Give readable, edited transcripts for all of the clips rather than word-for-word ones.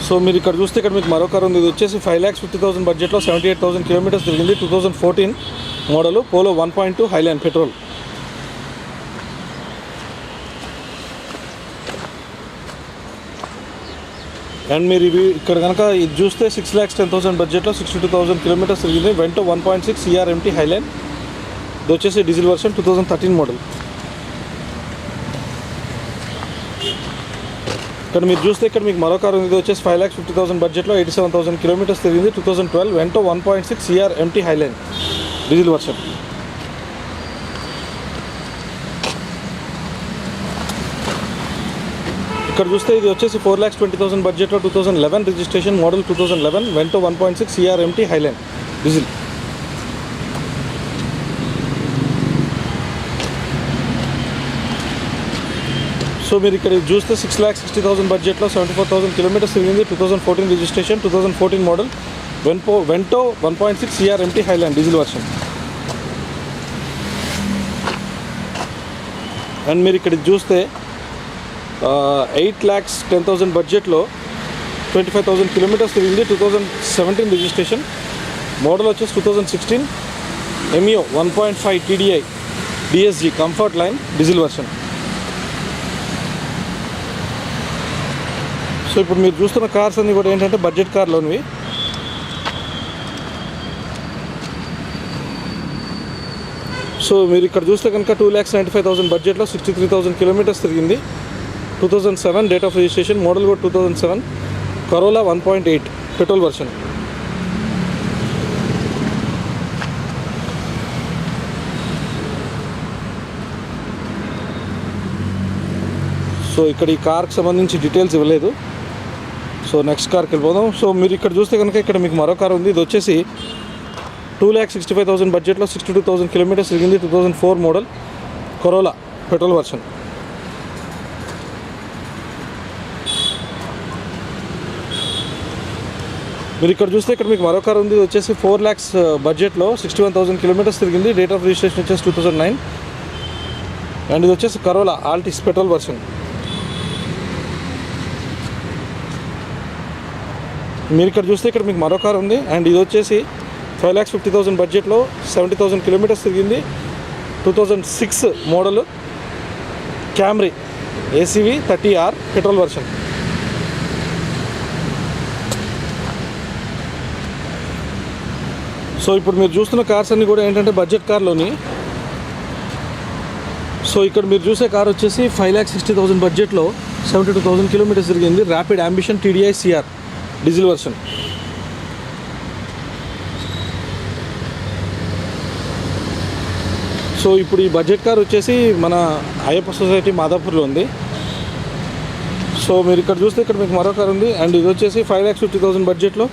So మీరు ఇక్కడ చూస్తే ఇక్కడ మీకు మరో కారు ఉంది. ఇది వచ్చేసి 5,50,000 బడ్జెట్లో 78,000 కిలోమీటర్స్ తిరిగింది. 2014 model polo 1.2 highline petrol. And మీరు ఇవి ఇక్కడ కనుక ఇది చూస్తే 6,10,000 బడ్జెట్లో 62,000 కిలోమీటర్స్ తిరిగింది. Vento 1.6 CRMT highline. ఇది వచ్చేసి డీజిల్ వర్షన్ 2013 మోడల్. ఇక్కడ మీరు చూస్తే ఇక్కడ మీకు మరో కారు ఉంది. ఇది వచ్చేసి 5,50,000 బడ్జెట్లో 87,000 కిలోమీటర్స్ తిరిగింది. 2012 Vento 1.6 CRMT highline diesel version. ఇక్కడ చూస్తే ఇది వచ్చేసి 4,20,000 బడ్జెట్లో 2011 registration model 2011 Vento 1.6 CRMT highline diesel. So మీరు ఇక్కడ చూస్తే 6,60,000 బడ్జెట్లో 74,000 కిలోమీటర్స్ తిరిగింది. 2014 registration 2014 model Vento 1.6 CRMT highline diesel version. And మీరు ఇక్కడ చూస్తే 8,10,000 బడ్జెట్లో 25,000 కిలోమీటర్స్ తిరిగింది. 2017 రిజిస్ట్రేషన్ మోడల్ వచ్చేసి 2016 MEO 1.5 TDI DSG comfort line diesel version. So ఇప్పుడు మీరు చూస్తున్న కార్స్ అన్నీ కూడా ఏంటంటే బడ్జెట్ కార్లోనివి. సో మీరు ఇక్కడ చూస్తే కనుక 2,95,000 బడ్జెట్లో 63,000 కిలోమీటర్స్ తిరిగింది. 2007 డేట్ ఆఫ్ రిజిస్ట్రేషన్ మోడల్ కూడా 2007 కరోలా 1.8 పెట్రోల్ వర్షన్. సో ఇక్కడ ఈ కార్కి సంబంధించి డీటెయిల్స్ ఇవ్వలేదు. సో నెక్స్ట్ కార్కి వెళ్ళిపోదాం. సో మీరు ఇక్కడ చూస్తే కనుక ఇక్కడ మీకు మరో కార్ ఉంది. ఇది వచ్చేసి 2,65,000 బడ్జెట్లో 62,000 కిలోమీటర్స్ తిరిగింది. 2004 మోడల్ కరోలా పెట్రోల్ వర్షన్. మీరు ఇక్కడ చూస్తే ఇక్కడ మీకు మరో కార్ ఉంది. ఇది వచ్చేసి 4 lakhs బడ్జెట్లో 61,000 కిలోమీటర్స్ తిరిగింది. డేట్ ఆఫ్ రిజిస్ట్రేషన్ వచ్చేసి 2009 అండ్ ఇది వచ్చేసి కరోలా ఆల్టిస్ పెట్రోల్ వర్షన్. మీరు ఇక్కడ చూస్తే ఇక్కడ మీకు మరో కార్ ఉంది. అండ్ ఇది వచ్చేసి 5,50,000 బడ్జెట్లో 70,000 కిలోమీటర్స్ తిరిగింది. 2006 model Camry ACV 30R petrol version. So ఇప్పుడు మీరు చూస్తున్న కార్స్ అన్నీ కూడా ఏంటంటే బడ్జెట్ కార్లోని. సో ఇక్కడ మీరు చూసే కార్ వచ్చేసి 5,60,000 బడ్జెట్లో 72,000 కిలోమీటర్స్ తిరిగింది. Rapid ambition TDI CR diesel version. So ఇప్పుడు ఈ బడ్జెట్ కార్ వచ్చేసి మన అయ్యప్ప సొసైటీ మాదాపూర్లో ఉంది. సో మీరు ఇక్కడ చూస్తే ఇక్కడ మీకు మరో కార్ ఉంది. అండ్ ఇది వచ్చేసి 5,50,000 బడ్జెట్లో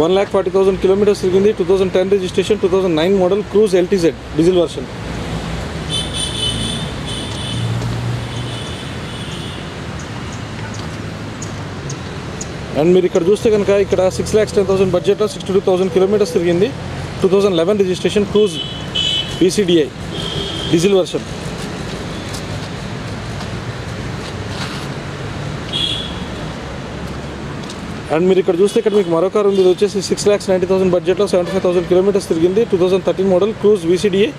1,40,000 కిలోమీటర్స్ తిరిగింది. 2010 registration 2009 model cruise LTZ diesel version. And మీరు ఇక్కడ చూస్తే కనుక ఇక్కడ 6,10,000 బడ్జెట్లో 62,000 కిలోమీటర్స్ తిరిగింది. 2011 registration cruise PCDI diesel version. And మీరు ఇక్కడ చూస్తే ఇక్కడ మీకు మరో కార్ ఉంది. ఇది వచ్చేసి 6,90,000 బడ్జెట్లో 75,000 కిలోమీటర్స్ తిరిగింది. 2013 model cruise VCDA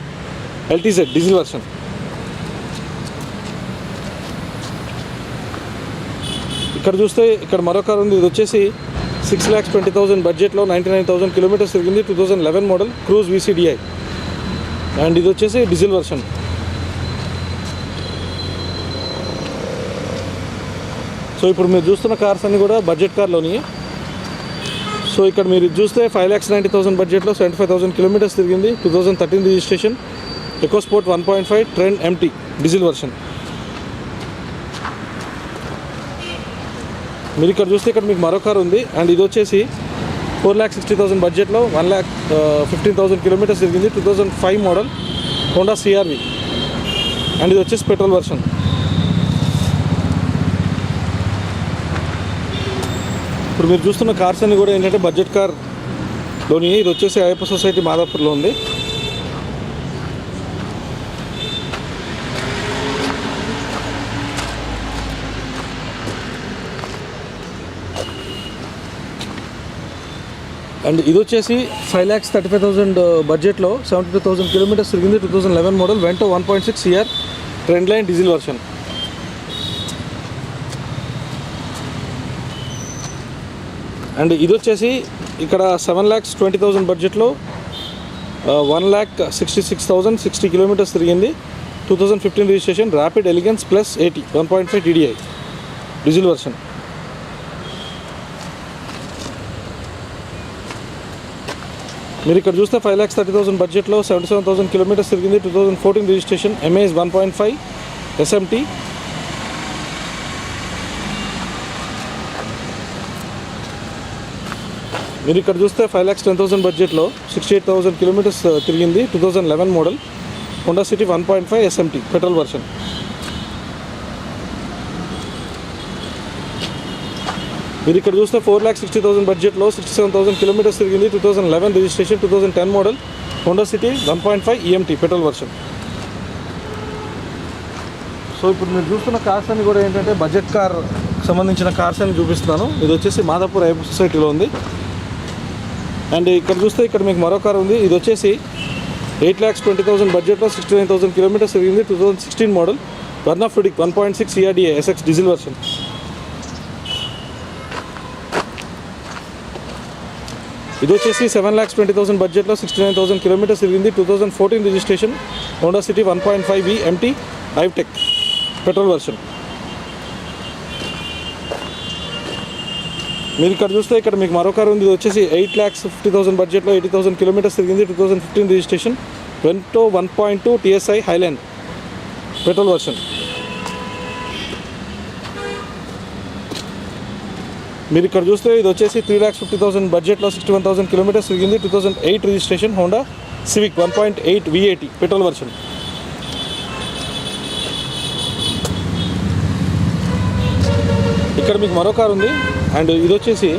LTZ diesel version. ఇక్కడ చూస్తే ఇక్కడ మరో కార్ ఉంది. ఇది వచ్చేసి 6,20,000 బడ్జెట్లో 99,000 కిలోమీటర్స్ తిరిగింది. 2011 మోడల్ క్రూజ్ VCDI అండ్ ఇది వచ్చేసి డీజిల్ వర్షన్. సో ఇప్పుడు మీరు చూస్తున్న కార్స్ అన్నీ కూడా బడ్జెట్ కార్లోని. సో ఇక్కడ మీరు చూస్తే 5,90,000 బడ్జెట్లో 75,000 కిలోమీటర్స్ తిరిగింది. 2013 registration EcoSport 1.5 trend MT diesel version. మీరు ఇక్కడ చూస్తే ఇక్కడ మీకు మరో కార్ ఉంది. అండ్ ఇది వచ్చేసి 4,60,000 బడ్జెట్లో 1,15,000 కిలోమీటర్స్ తిరిగింది. 2005 మోడల్ హోండా CRV అండ్ ఇది వచ్చేసి పెట్రోల్ వర్షన్. ఇప్పుడు మీరు చూస్తున్న కార్స్ అన్నీ కూడా ఏంటంటే బడ్జెట్ కార్లోని. ఇది వచ్చేసి అయ్యప్ప సొసైటీ మాదాపూర్లో ఉంది. అండ్ ఇది వచ్చేసి 5,35,000 బడ్జెట్లో 72,000 కిలోమీటర్స్ తిరిగింది. 2011 model, Vento 1.6 CR trend line diesel version. And ఇది వచ్చేసి ఇక్కడ 7,20,000 బడ్జెట్లో 1,66,060 కిలోమీటర్స్ తిరిగింది. 2015 registration, rapid elegance plus 80 1.5 TDI diesel version. మీరు ఇక్కడ చూస్తే 5,30,000 బడ్జెట్లో 77,000 కిలోమీటర్స్ తిరిగింది. 2014 రిజిస్ట్రేషన్, MAS 1.5 SMT. మీరు ఇక్కడ చూస్తే 5,10,000 బడ్జెట్లో 68,000 కిలోమీటర్స్ తిరిగింది. 2011 model, Honda City 1.5 SMT petrol version. మీరు ఇక్కడ చూస్తే 4,60,000 బడ్జెట్లో 67,000 కిలోమీటర్స్ తిరిగింది. 2011 registration, 2010 model, Honda City 1.5 EMT petrol version. So ఇప్పుడు మీరు చూస్తున్న కార్స్ అన్ని కూడా ఏంటంటే బడ్జెట్ కార్ సంబంధించిన కార్స్ అని చూపిస్తున్నాను. ఇది వచ్చేసి మాదాపూర్ ఐఎఫ్ సొసైటీలో ఉంది. అండ్ ఇక్కడ చూస్తే ఇక్కడ మీకు మరో కార్ ఉంది. ఇది వచ్చేసి 8,20,000 బడ్జెట్లో 69,000 కిలోమీటర్స్ తిరిగింది. 2016 model, Verna Fluidic 1.6 CRDA SX diesel version. ఇది వచ్చేసి 7,20,000 బడ్జెట్లో 69,000 కిలోమీటర్స్ తిరిగింది. 2014 registration, Honda City 1.5 MT iVTEC petrol version. మీరు ఇక్కడ చూస్తే ఇక్కడ మీకు మరో కారు ఉంది. ఇది వచ్చేసి 8,50,000 బడ్జెట్లో 80,000 కిలోమీటర్స్ తిరిగింది. 2015 registration, Vento 1.2 TSI Highland petrol version. మీరు ఇక్కడ చూస్తే ఇది వచ్చేసి 3,50,000 బడ్జెట్లో 61,000 కిలోమీటర్స్ తిరిగింది. 2008 registration, Honda civic 1.8 V80 petrol version. ఇక్కడ మీకు మరో కారు ఉంది. అండ్ ఇది వచ్చేసి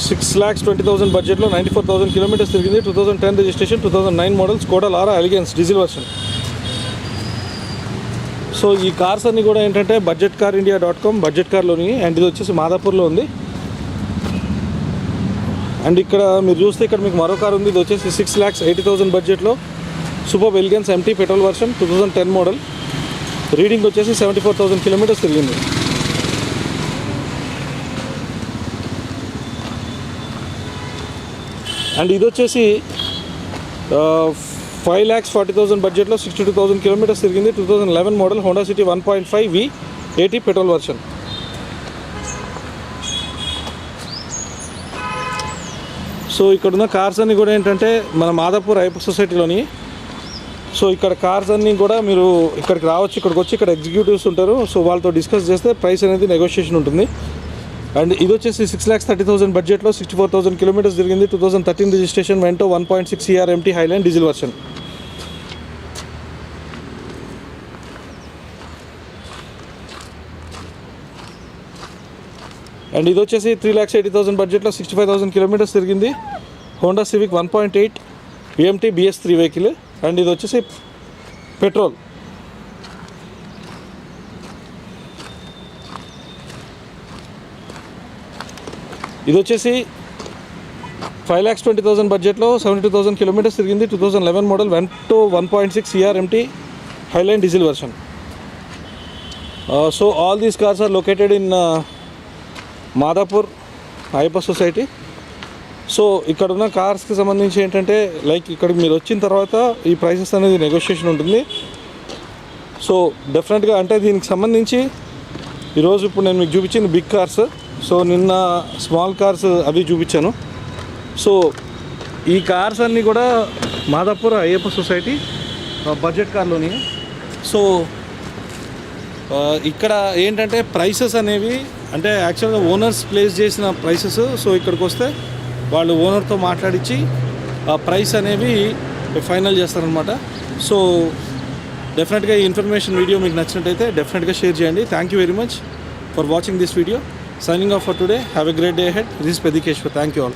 6,20,000 బడ్జెట్లో 94,000 కిలోమీటర్స్ తిరిగింది. 2010 registration, 2009 model, Skoda Laura elegance diesel version. So ఈ కార్స్ అన్నీ కూడా ఏంటంటే budgetcarindia.com బడ్జెట్ కార్లోని. అండ్ ఇది వచ్చేసి మాదాపూర్లో ఉంది. అండ్ ఇక్కడ మీరు చూస్తే ఇక్కడ మీకు మరో కారు ఉంది. ఇది వచ్చేసి 6,80,000 బడ్జెట్లో super elegance MT petrol version, 2010 model, reading వచ్చేసి 74,000 కిలోమీటర్స్ తిరిగింది. అండ్ ఇది వచ్చేసి 5,40,000 బడ్జెట్లో 62,000 కిలోమీటర్స్ తిరిగింది. 2011 model, Honda City 1.5 V80 petrol version. So ఇక్కడున్న కార్స్ అన్నీ కూడా ఏంటంటే మన మాదాపూర్ ఐఎఫ్ సొసైటీలోని. సో ఇక్కడ కార్స్ అన్నీ కూడా మీరు ఇక్కడికి రావచ్చు. ఇక్కడికి వచ్చి ఇక్కడ ఎగ్జిక్యూటివ్స్ ఉంటారు. సో వాళ్ళతో డిస్కస్ చేస్తే ప్రైస్ అనేది నెగోషియేషన్ ఉంటుంది. అండ్ ఇది వచ్చేసి 6,30,000 బడ్జెట్లో 64,000 కిలోమీటర్స్ తిరిగింది. 2013 registration, Vento 1.6 CR MT highland diesel version. And ఇది వచ్చేసి 3,80,000 బడ్జెట్లో 65,000 కిలోమీటర్స్ తిరిగింది. Honda civic 1.8 VMT BS3 vehicle. And ఇది వచ్చేసి పెట్రోల్. ఇది వచ్చేసి 5,20,000 బడ్జెట్లో 72,000 కిలోమీటర్స్ తిరిగింది. 2011 model, Vento 1.6 CR MT highland diesel version. So all these cars are located in Madhapur IF society. సో ఇక్కడ ఉన్న కార్స్కి సంబంధించి ఏంటంటే లైక్ ఇక్కడికి మీరు వచ్చిన తర్వాత ఈ ప్రైసెస్ అనేది నెగోషియేషన్ ఉంటుంది. సో డెఫినెట్గా అంటే దీనికి సంబంధించి ఈరోజు ఇప్పుడు నేను మీకు చూపించింది బిగ్ కార్స్. సో నిన్న స్మాల్ కార్స్ అవి చూపించాను. సో ఈ కార్స్ అన్నీ కూడా మాదాపూర్ ఐఎఫ్ సొసైటీ బడ్జెట్ కార్లోని. సో ఇక్కడ ఏంటంటే ప్రైసెస్ అనేవి అంటే యాక్చువల్గా ఓనర్స్ ప్లేస్ చేసిన ప్రైసెస్. సో ఇక్కడికి వస్తే వాళ్ళు ఓనర్తో మాట్లాడించి ఆ ప్రైస్ అనేవి ఫైనల్ చేస్తారనమాట. సో డెఫినెట్గా ఈ ఇన్ఫర్మేషన్ వీడియో మీకు నచ్చినట్టయితే డెఫినెట్గా షేర్ చేయండి. Thank you very much for watching this video. Signing off for today. Have a great day ahead. This is Pedikeshwar. Thank you all.